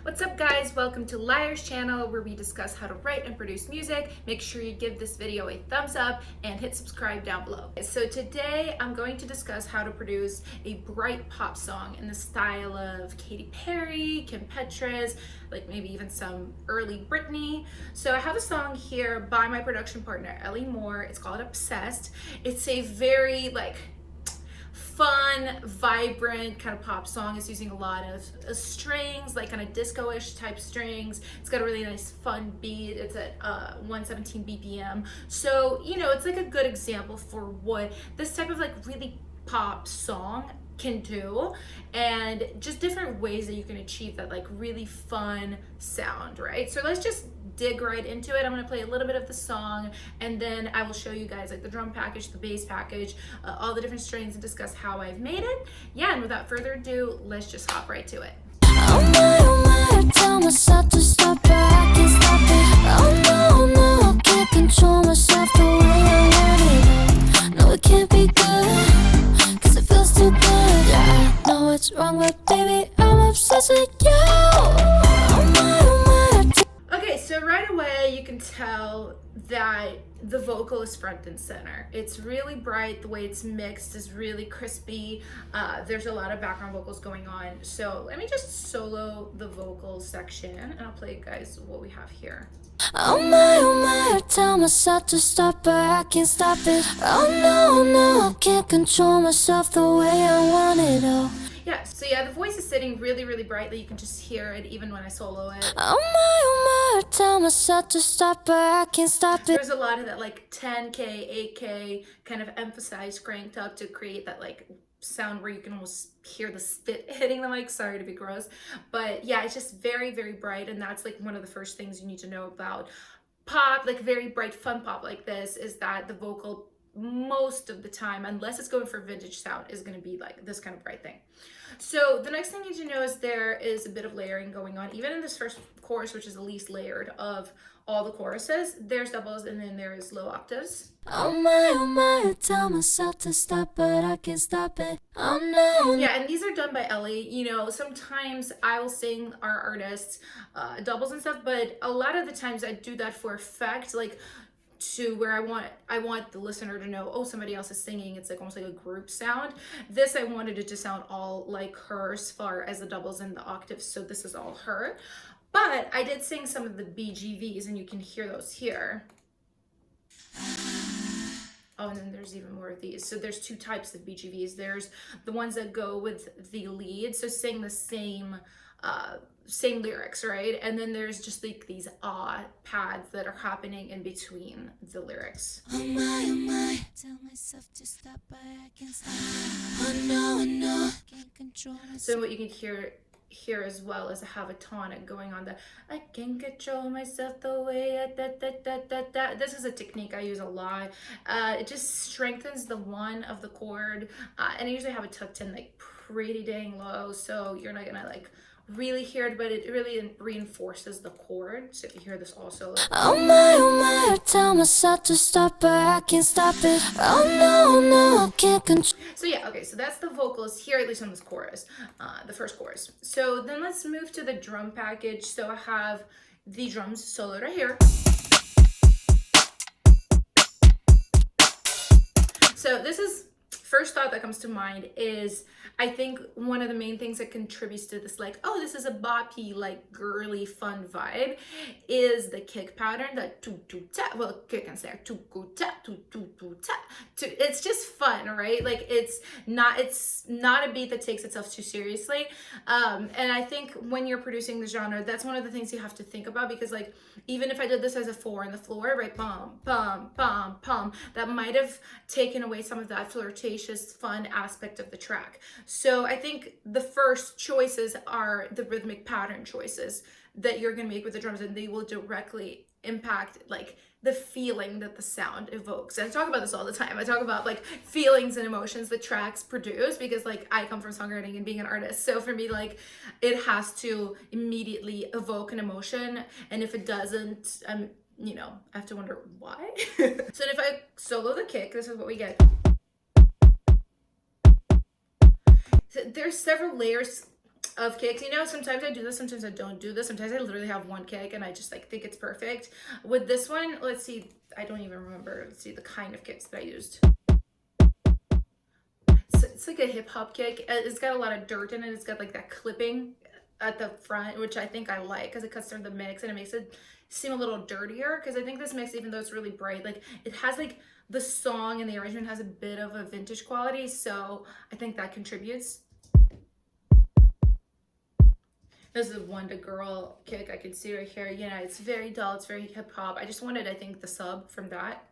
What's up guys, welcome to LYRE's channel where we discuss how to write and produce music. Make sure you give this video a thumbs up and hit subscribe down below. So today I'm going to discuss how to produce a bright pop song in the style of Katy Perry, Petras, like maybe even some early Britney. So I have a song here by my production partner Elli Moore. It's called Obsessed. It's a very fun, vibrant kind of pop song. It's using a lot of strings, like kind of disco-ish type strings. It's got a really nice fun beat. It's at 117 BPM. So, you know, it's like a good example for what this type of like really pop song can do, and just different ways that you can achieve that like really fun sound, right? So let's just dig right into it. I'm gonna play a little bit of the song, and then I will show you guys like the drum package, the bass package, all the different strings, and discuss how I've made it. Yeah, and without further ado, let's just hop right to it. Oh my, I tell myself to stop, but I can't stop it. Oh no, I can't control myself the way I want it. No, it can't be good, cause it feels too good. Yeah, I know it's wrong, but baby, I'm obsessed with you. Okay, so right away you can tell that the vocal is front and center. It's really bright. The way it's mixed is really crispy. There's a lot of background vocals going on. So let me just solo the vocal section, and I'll play you guys what we have here. Oh my, I tell myself to stop, but I can't stop it. Oh no, I can't control myself the way I want it all. Yeah, so yeah, the voice is sitting really, really brightly. You can just hear it even when I solo it. Oh my, I tell myself to stop, but I can't stop it. There's a lot of that like 10K, 8K kind of emphasized cranked up to create that like sound where you can almost hear the spit hitting the mic. Sorry to be gross, but yeah, it's just very, very bright, and that's like one of the first things you need to know about pop, like very bright, fun pop like this, is that the vocal most of the time, unless it's going for vintage sound, is going to be like this kind of bright thing. So the next thing you need to know is there is a bit of layering going on. Even in this first chorus, which is the least layered of all the choruses, there's doubles and then there is low octaves. Oh my, I tell myself to stop, but I can't stop it. Oh no. Yeah, and these are done by Elli. You know, sometimes I will sing our artists doubles and stuff, but a lot of the times I do that for effect, like to where I want the listener to know, oh, somebody else is singing. It's like almost like a group sound. This, I wanted it to sound all like her as far as the doubles and the octaves, so this is all her. But I did sing some of the BGVs, and you can hear those here. Oh, and then there's even more of these. So there's two types of BGVs. There's the ones that go with the lead, so sing the same lyrics, right? And then there's just like these pads that are happening in between the lyrics. Oh my, tell myself to stop, but I can't stop it. Oh no, can't control myself. So what you can hear here as well is I have a tonic going on. I can't control myself the way I This is a technique I use a lot. It just strengthens the one of the chord, and I usually have it tucked in like pretty dang low, so you're not gonna like really hear it, but it really reinforces the chord. So if you hear this also, like, oh my, I tell myself to stop, but I can't stop it. Oh no, I can't control. So yeah, okay, so that's the vocals here, at least on this chorus, the first chorus. So then let's move to the drum package. So I have the drums solo right here. So this is, first thought that comes to mind is, I think one of the main things that contributes to this, like, oh, this is a boppy, like girly, fun vibe, is the kick pattern, that tu-tu-ta, well, kick and snare, tu-ku-ta, tu-tu-tu-ta. It's just fun, right? Like, it's not a beat that takes itself too seriously. And I think when you're producing the genre, that's one of the things you have to think about, because like, even if I did this as a 4 on the floor, right, bum, bum, bum, bum, that might have taken away some of that flirtatious, fun aspect of the track. So I think the first choices are the rhythmic pattern choices that you're going to make with the drums, and they will directly impact like the feeling that the sound evokes. And I talk about this all the time. I talk about like feelings and emotions that tracks produce, because like I come from songwriting and being an artist. So for me, like it has to immediately evoke an emotion. And if it doesn't, you know, I have to wonder why. So if I solo the kick, this is what we get. So there's several layers of kicks. You know, sometimes I do this, sometimes I don't do this. Sometimes I literally have one kick and I just like think it's perfect. With this one, let's see, I don't even remember, let's see the kind of kicks that I used. It's like a hip hop kick. It's got a lot of dirt in it. It's got like that clipping at the front, which I think I like because it cuts through the mix and it makes it seem a little dirtier. Because I think this mix, even though it's really bright, like it has like the song and the arrangement has a bit of a vintage quality. So I think that contributes. This is a Wonder Girl kick. I can see right here. You know, it's very dull. It's very hip hop. I just wanted, I think, the sub from that.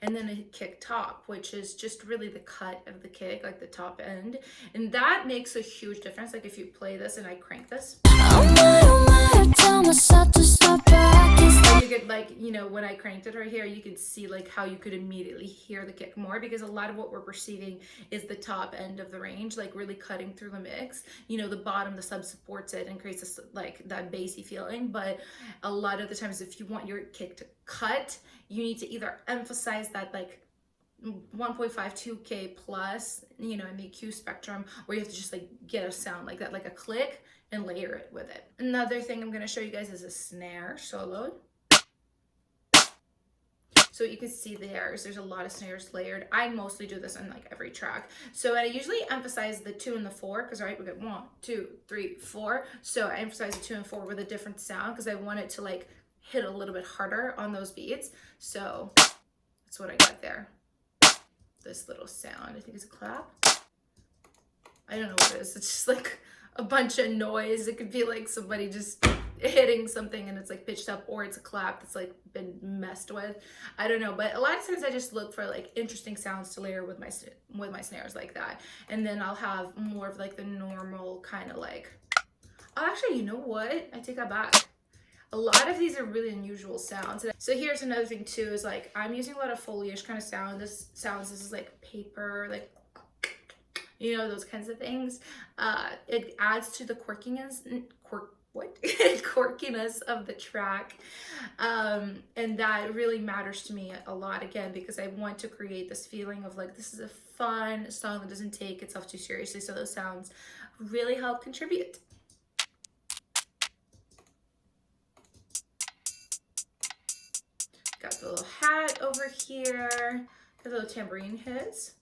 And then a kick top, which is just really the cut of the kick, like the top end. And that makes a huge difference. Like if you play this and I crank this. I tell myself to stop back. You could like, you know, when I cranked it right here, you could see like how you could immediately hear the kick more, because a lot of what we're perceiving is the top end of the range, like really cutting through the mix. You know, the bottom, the sub supports it and creates this like that bassy feeling. But a lot of the times, if you want your kick to cut, you need to either emphasize that like 1.52K plus, you know, in the EQ spectrum, or you have to just like get a sound like that, like a click, and layer it with it. Another thing I'm going to show you guys is a snare solo. So you can see there's a lot of snares layered. I mostly do this on like every track. So I usually emphasize the 2 and the 4, because right, we got 1, 2, 3, 4. So I emphasize the 2 and 4 with a different sound because I want it to like hit a little bit harder on those beats. So that's what I got there. This little sound, I think it's a clap. I don't know what it is. It's just like a bunch of noise. It could be like somebody just hitting something and it's like pitched up, or it's a clap that's like been messed with. I don't know, but a lot of times I just look for like interesting sounds to layer with my snares like that, and then I'll have more of like the normal kind of like. Oh, actually, you know what? I take that back. A lot of these are really unusual sounds. So here's another thing too, is like I'm using a lot of Foley-ish kind of sound. This is like paper, like, you know, those kinds of things. It adds to the quirkiness of the track. And that really matters to me a lot, again, because I want to create this feeling of like, this is a fun song that doesn't take itself too seriously. So those sounds really help contribute. Got the little hat over here, the little tambourine hits.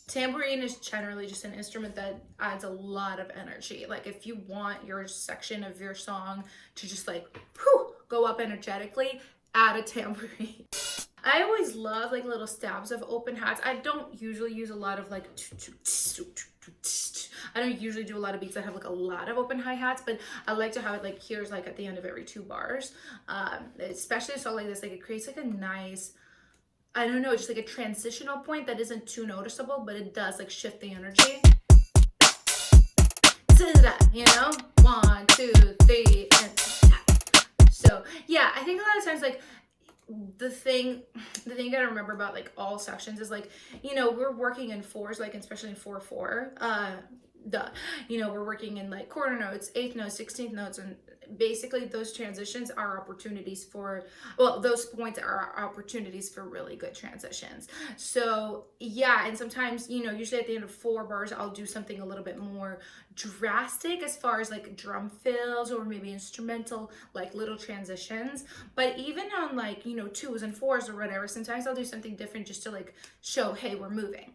Tambourine is generally just an instrument that adds a lot of energy. Like if you want your section of your song to just like whew, go up energetically, add a tambourine. I always love like little stabs of open hats. I don't usually use a lot of like, I don't usually do a lot of beats that have like a lot of open hi-hats, but I like to have it like here's like at the end of every 2 bars. Especially a song like this, like it creates like a nice, I don't know, just like a transitional point that isn't too noticeable, but it does like shift the energy. You know, 1, 2, 3, and so yeah, I think a lot of times like the thing you gotta remember about like all sections is like, you know, we're working in 4s, like especially in 4/4. You know, we're working in like quarter notes, 8th notes, 16th notes, and basically those transitions are opportunities for, well, those points are opportunities for really good transitions. So yeah, and sometimes, you know, usually at the end of 4 bars, I'll do something a little bit more drastic as far as like drum fills or maybe instrumental, like little transitions. But even on like, you know, 2s and 4s or whatever, sometimes I'll do something different just to like show, hey, we're moving.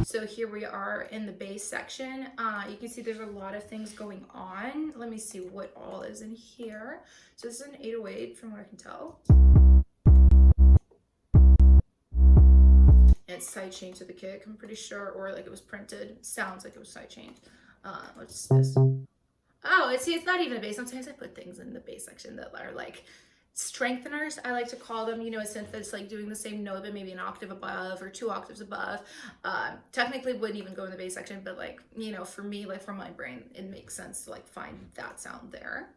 So here we are in the bass section. You can see there's a lot of things going on. Let me see what all is in here. So this is an 808 from what I can tell. And it's sidechained to the kick, I'm pretty sure, or like it was printed. It sounds like it was sidechained. What's this? Oh, it's not even a bass. Sometimes I put things in the bass section that are like strengtheners, I like to call them, you know, a synth that's like doing the same note but maybe an octave above or 2 octaves above. Technically wouldn't even go in the bass section, but like, you know, for me, like from my brain, it makes sense to like find that sound there.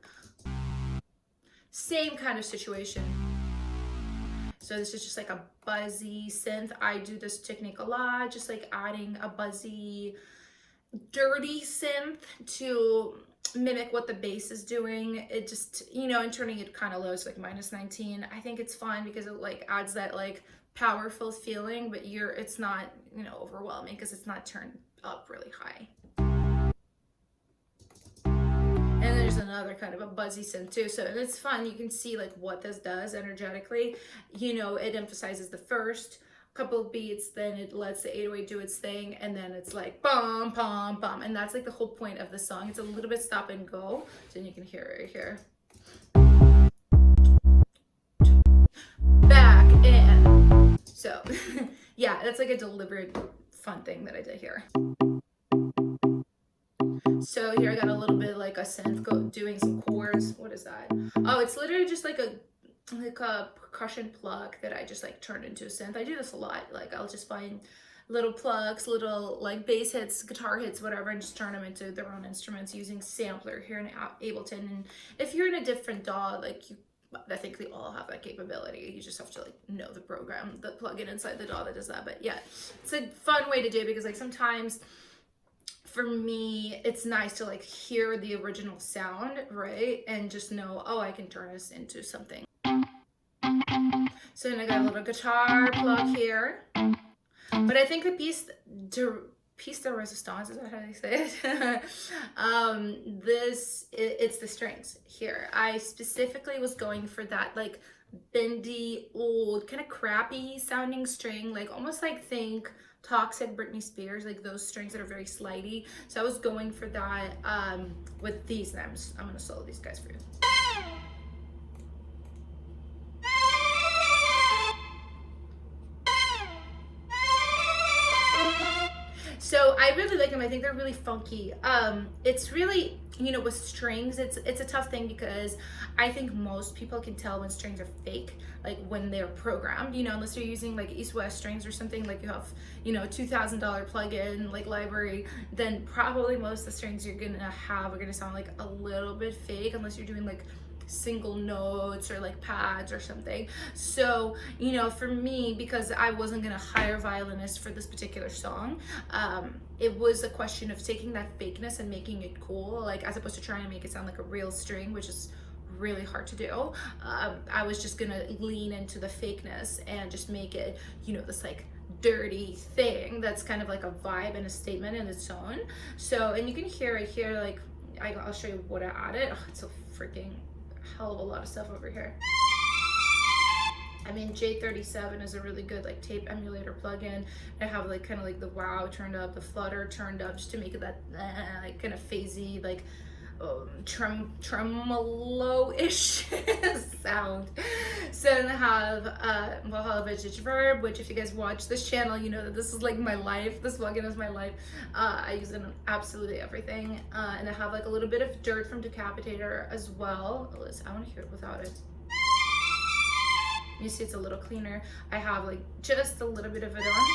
Same kind of situation. So this is just like a buzzy synth. I do this technique a lot, just like adding a buzzy, dirty synth to mimic what the bass is doing. It just, you know, and turning it kind of low, so like -19. I think it's fun because it like adds that like powerful feeling, but it's not, you know, overwhelming because it's not turned up really high. And there's another kind of a buzzy synth too, so it's fun. You can see like what this does energetically. You know, it emphasizes the first couple of beats, then it lets the 808 do its thing, and then it's like bum bum bum, and that's like the whole point of the song. It's a little bit stop and go, so you can hear it right here. Back in. So yeah, that's like a deliberate fun thing that I did here. So here I got a little bit like a synth doing some chords. What is that? Oh, it's literally just like a percussion plug that I just like turned into a synth. I do this a lot. Like I'll just find little plugs, little like bass hits, guitar hits, whatever, and just turn them into their own instruments using sampler here in Ableton. And if you're in a different DAW, like I think they all have that capability. You just have to like know the program, the plugin inside the DAW that does that. But yeah, it's a fun way to do it because like sometimes for me, it's nice to like hear the original sound, right? And just know, oh, I can turn this into something. So then I got a little guitar plug here. But I think the piece de resistance, is that how they say it? It's the strings here. I specifically was going for that like bendy, old, kind of crappy sounding string, like almost like think Toxic Britney Spears, like those strings that are very slidey. So I was going for that with these. And I'm gonna solo these guys for you. So I really like them. I think they're really funky. It's really, you know, with strings, it's a tough thing because I think most people can tell when strings are fake, like when they're programmed, you know, unless you're using like East-West strings or something, like you have, you know, $2,000 plugin like LYRE, then probably most of the strings you're gonna have are gonna sound like a little bit fake unless you're doing like single notes or like pads or something. So, you know, for me, because I wasn't gonna hire a violinist for this particular song, it was a question of taking that fakeness and making it cool, like as opposed to trying to make it sound like a real string, which is really hard to do. I was just gonna lean into the fakeness and just make it, you know, this like dirty thing that's kind of like a vibe and a statement in its own. So, and you can hear right here, like I'll show you what I added. Oh, it's a freaking hell of a lot of stuff over here. I mean, J37 is a really good like tape emulator plugin. I have like kind of like the wow turned up, the flutter turned up, just to make it that like kind of phasey, like tremolo-ish sound. So then I have Vintage Verb, which if you guys watch this channel, you know that this is like my life. This plugin is my life. I use it on absolutely everything. And I have like a little bit of Dirt from Decapitator as well. Listen, I want to hear it without it. You see it's a little cleaner. I have like just a little bit of it on,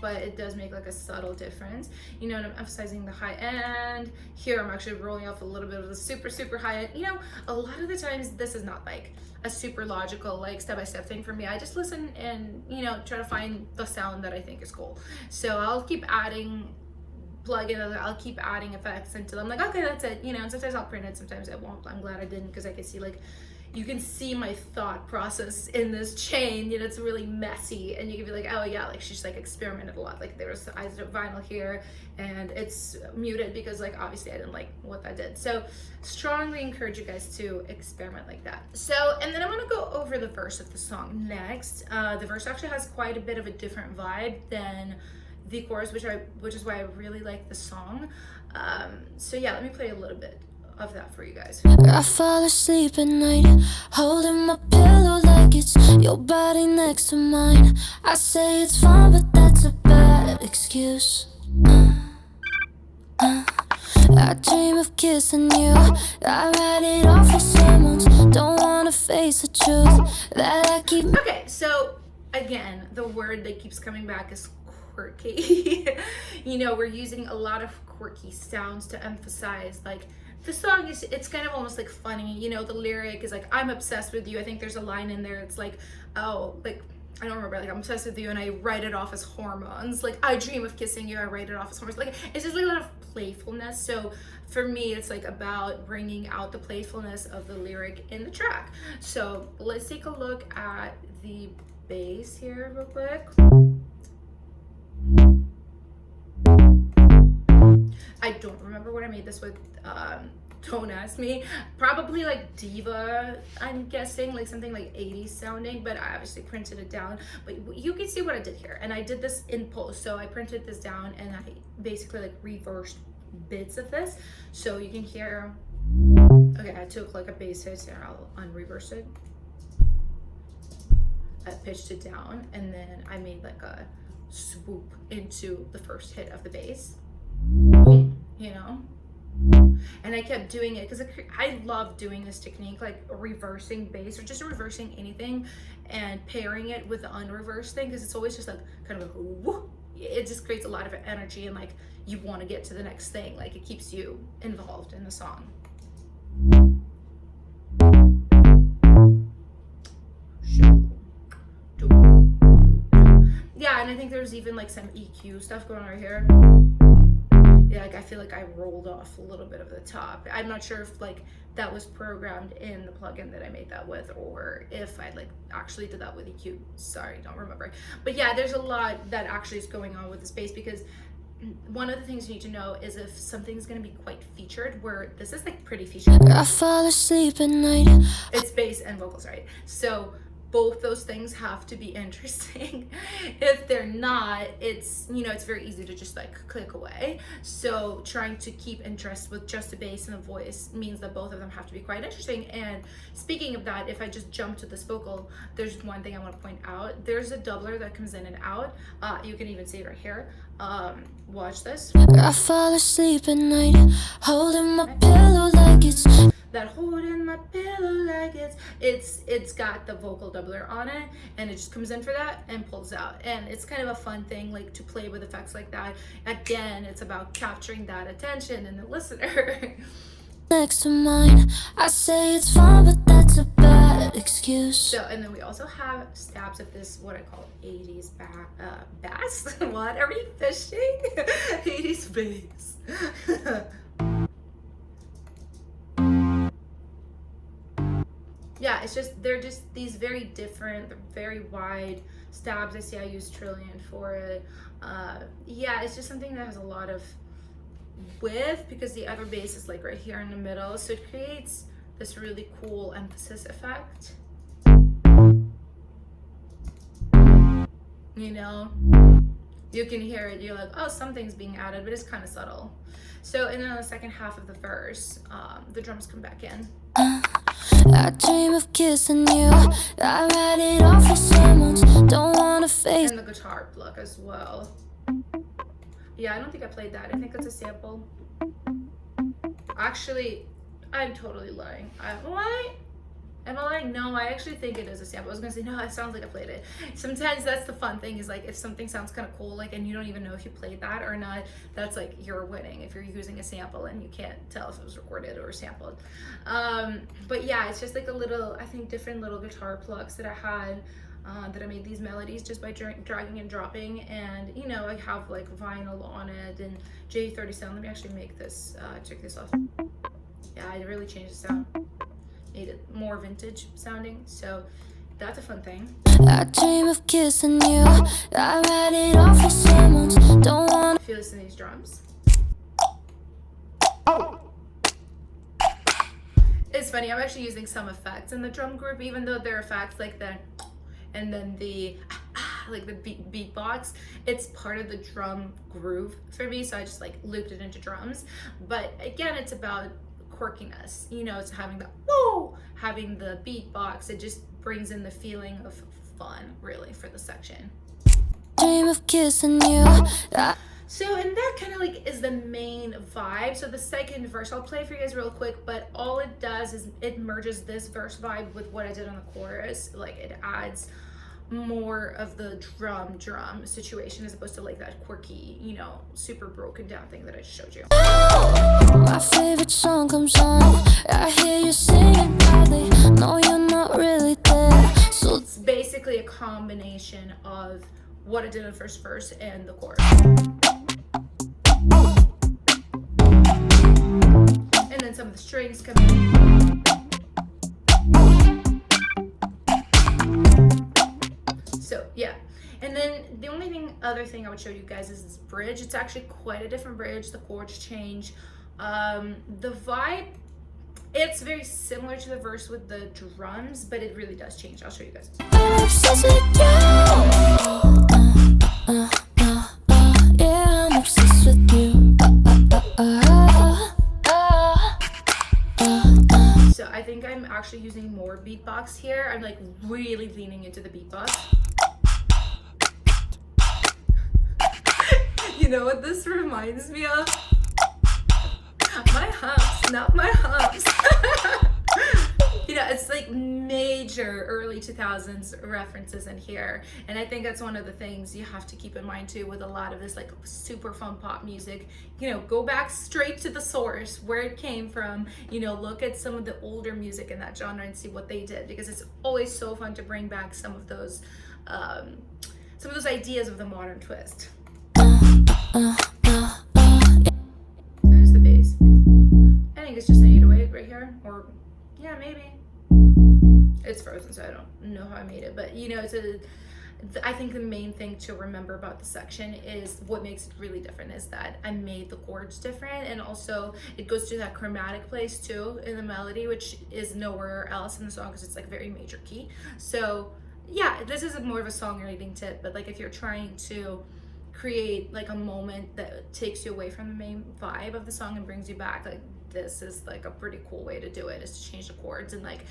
but it does make like a subtle difference, you know. And I'm emphasizing the high end here. I'm actually rolling off a little bit of the super high end. You know, a lot of the times this is not like a super logical like step-by-step thing for me. I just listen and, you know, try to find the sound that I think is cool. So I'll keep adding plugin, I'll keep adding effects until I'm like, okay, that's it, you know. And sometimes I'll print it, sometimes I won't. I'm glad I didn't, because I can see like, you can see my thought process in this chain. You know, it's really messy, and you can be like, oh yeah, like she's like experimented a lot. Like there was isotope vinyl here, and it's muted because like obviously I didn't like what that did. So strongly encourage you guys to experiment like that. So, and then I'm gonna go over the verse of the song next. The verse actually has quite a bit of a different vibe than the chorus, which is why I really like the song. So yeah, let me play a little bit of that for you guys. I fall asleep at night, holding my pillow like it's your body next to mine. I say it's fine, but that's a bad excuse. I dream of kissing you. I write it off for someone. Don't wanna face the truth that I keep. Okay, so again, the word that keeps coming back is quirky. You know, we're using a lot of quirky sounds to emphasize like the song is, it's kind of almost like funny, you know. The lyric is like, I'm obsessed with you. I think there's a line in there, it's like, oh, like, I don't remember, like, I'm obsessed with you and I write it off as hormones. Like, I dream of kissing you, I write it off as hormones. Like, it's just like a lot of playfulness. So for me, it's like about bringing out the playfulness of the lyric in the track. So let's take a look at the bass here real quick. I don't remember what I made this with. Don't ask me. Probably like diva, I'm guessing, like something like 80s sounding, but I obviously printed it down. But you can see what I did here, and I did this in post. So I printed this down and I basically like reversed bits of this, so you can hear. Okay, I took like a bass hit and I'll unreverse it. I pitched it down, and then I made like a swoop into the first hit of the bass. Boom, you know. And I kept doing it because I love doing this technique, like reversing bass or just reversing anything and pairing it with the unreversed thing, because it's always just like kind of like whoop. It just creates a lot of energy and like you want to get to the next thing. Like it keeps you involved in the song. Yeah, and I think there's even like some EQ stuff going on right here. Yeah, like I feel like I rolled off a little bit of the top. I'm not sure if like that was programmed in the plugin that I made that with, or if I like actually did that with EQ. Sorry, don't remember. But yeah, there's a lot that actually is going on with this bass, because one of the things you need to know is if something's going to be quite featured, where this is like pretty featured. I fall asleep at night. It's bass and vocals, right? So both those things have to be interesting. If they're not, it's, you know, it's very easy to just like click away. So trying to keep interest with just the bass and the voice means that both of them have to be quite interesting. And speaking of that, if I just jump to this vocal, there's one thing I want to point out. There's a doubler that comes in and out. You can even see it right here. Watch this. I fall asleep at night, holding my pillow like it's That holding my pillow like it's got the vocal doubler on it, and it just comes in for that and pulls out. And it's kind of a fun thing, like to play with effects like that. Again, it's about capturing that attention in the listener. next to mine. I say it's fine, but that's a bad excuse. So, and then we also have stabs of this, what I call 80s bass. What are we fishing? 80s bass. Yeah, it's just, they're just these very different, very wide stabs. I see I use Trillion for it. Yeah, it's just something that has a lot of width, because the other bass is like right here in the middle. So it creates this really cool emphasis effect. You know, you can hear it, you're like, oh, something's being added, but it's kind of subtle. So, and then on the second half of the verse, the drums come back in. I dream of kissing you. I write it off for someone. Don't wanna face. And the guitar pluck as well. Yeah, I don't think I played that. I think it's a sample. Actually, I'm totally lying. What? Am I lying? No, I actually think it is a sample. I was gonna say, no, it sounds like I played it. Sometimes that's the fun thing, is like if something sounds kind of cool, like, and you don't even know if you played that or not, that's like you're winning if you're using a sample and you can't tell if it was recorded or sampled. But yeah, it's just like a little, I think, different little guitar plucks that I had, that I made these melodies just by dragging and dropping. And you know, I have like vinyl on it and J37. Let me actually make this, check this off. Yeah, I really changed the sound. Made it more vintage sounding, so that's a fun thing. I dream of kissing you. I write it off for someone. Don't want. If you listen to these drums, it's funny. I'm actually using some effects in the drum group, even though they're effects like the, and then the like the beatbox. It's part of the drum groove for me, so I just like looped it into drums. But again, it's about quirkiness, you know, it's having the whoa, having the beatbox. It just brings in the feeling of fun, really, for the section. Dream of kissing you. So, and that kind of like is the main vibe. So the second verse, I'll play for you guys real quick, but all it does is it merges this verse vibe with what I did on the chorus. Like it adds more of the drum situation as opposed to like that quirky, you know, super broken down thing that I just showed you. My favorite song comes on. I hear you singing loudly. No, you're not really there. So it's basically a combination of what I did in the first verse and the chorus. And then some of the strings come in. And then the only other thing I would show you guys is this bridge. It's actually quite a different bridge. The chords change. The vibe, it's very similar to the verse with the drums, but it really does change. I'll show you guys. I'm obsessed with you. Yeah, I'm obsessed with you. So I think I'm actually using more beatbox here. I'm like really leaning into the beatbox. You know what this reminds me of? My humps, not my humps. You know, it's like major early 2000s references in here. And I think that's one of the things you have to keep in mind too with a lot of this like super fun pop music. You know, go back straight to the source, where it came from. You know, look at some of the older music in that genre and see what they did, because it's always so fun to bring back some of those ideas of the modern twist. There's the bass. I think it's just an 808 right here, or yeah, maybe. It's frozen, so I don't know how I made it, but you know, I think the main thing to remember about the section is what makes it really different is that I made the chords different, and also it goes to that chromatic place too in the melody, which is nowhere else in the song because it's like very major key. So yeah, this is more of a songwriting tip, but like if you're trying to create like a moment that takes you away from the main vibe of the song and brings you back, like this is like a pretty cool way to do it, is to change the chords and like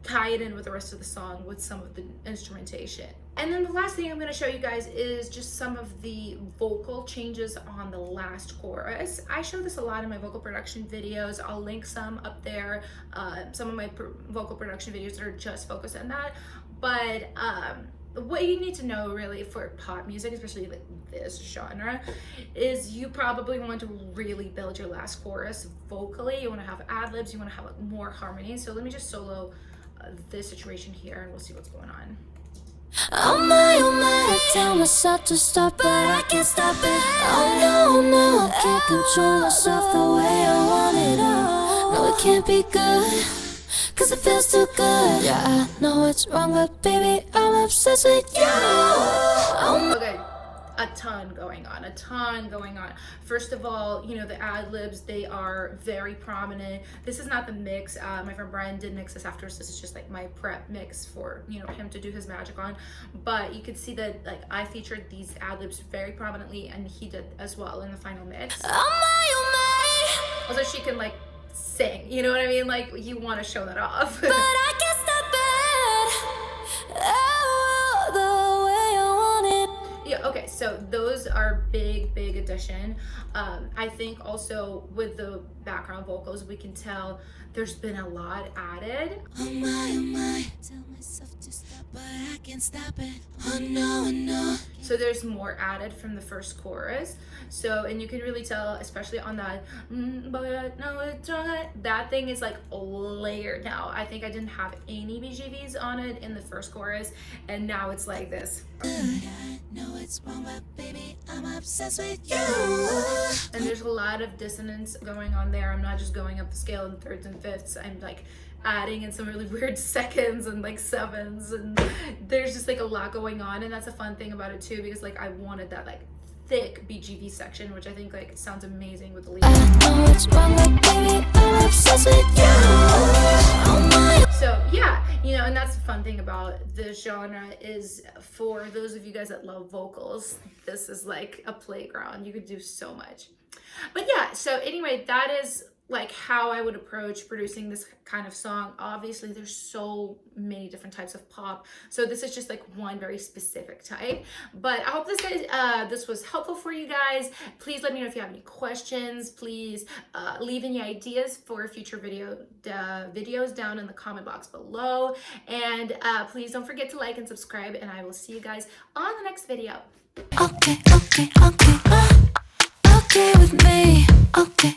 tie it in with the rest of the song with some of the instrumentation. And then the last thing I'm going to show you guys is just some of the vocal changes on the last chorus. I show this a lot in my vocal production videos. I'll link some up there, some of my vocal production videos that are just focused on that. But what you need to know really for pop music, especially like this genre, is you probably want to really build your last chorus vocally. You want to have ad-libs, you want to have more harmony. So let me just solo this situation here and we'll see what's going on. Oh my, I tell myself to stop, but I can't stop it. Oh no, I can't control myself the way I want it all. No, it can't be good, cause it feels too good. Yeah, I know it's wrong, but baby, I'm obsessed with you. Okay, a ton going on. First of all, you know, the ad-libs, they are very prominent. This is not the mix. My friend Brian did mix this afterwards. This is just like my prep mix for, you know, him to do his magic on. But you could see that like I featured these ad-libs very prominently, and he did as well in the final mix. Oh my. Also, she can like sing, you know what I mean? Like you want to show that off. But I can't stop it. Oh, the way I want it. Yeah, okay, so those are big addition. I think also with the background vocals, we can tell there's been a lot added. Oh my, tell myself to stop, but I can't stop it. Oh no. So there's more added from the first chorus. So, and you can really tell, especially on that, but no, it's wrong. That thing is like layered now. I think I didn't have any BGVs on it in the first chorus, and now it's like this. I know it's wrong, but baby, I'm obsessed with you. And there's a lot of dissonance going on there. I'm not just going up the scale in thirds and fifths. I'm like adding in some really weird seconds and like sevens, and there's just like a lot going on, and that's a fun thing about it too, because like I wanted that like thick BGV section, which I think like sounds amazing with the lead. I know it's wrong, but baby, I'm obsessed with you. Oh my. So yeah, you know, and that's the fun thing about this genre is for those of you guys that love vocals, this is like a playground. You could do so much. But yeah, so anyway, that is like how I would approach producing this kind of song. Obviously there's so many different types of pop, so this is just like one very specific type. But I hope this was helpful for you guys. Please let me know if you have any questions. Please leave any ideas for future videos down in the comment box below, and please don't forget to like and subscribe, and I will see you guys on the next video. Okay with me. Okay.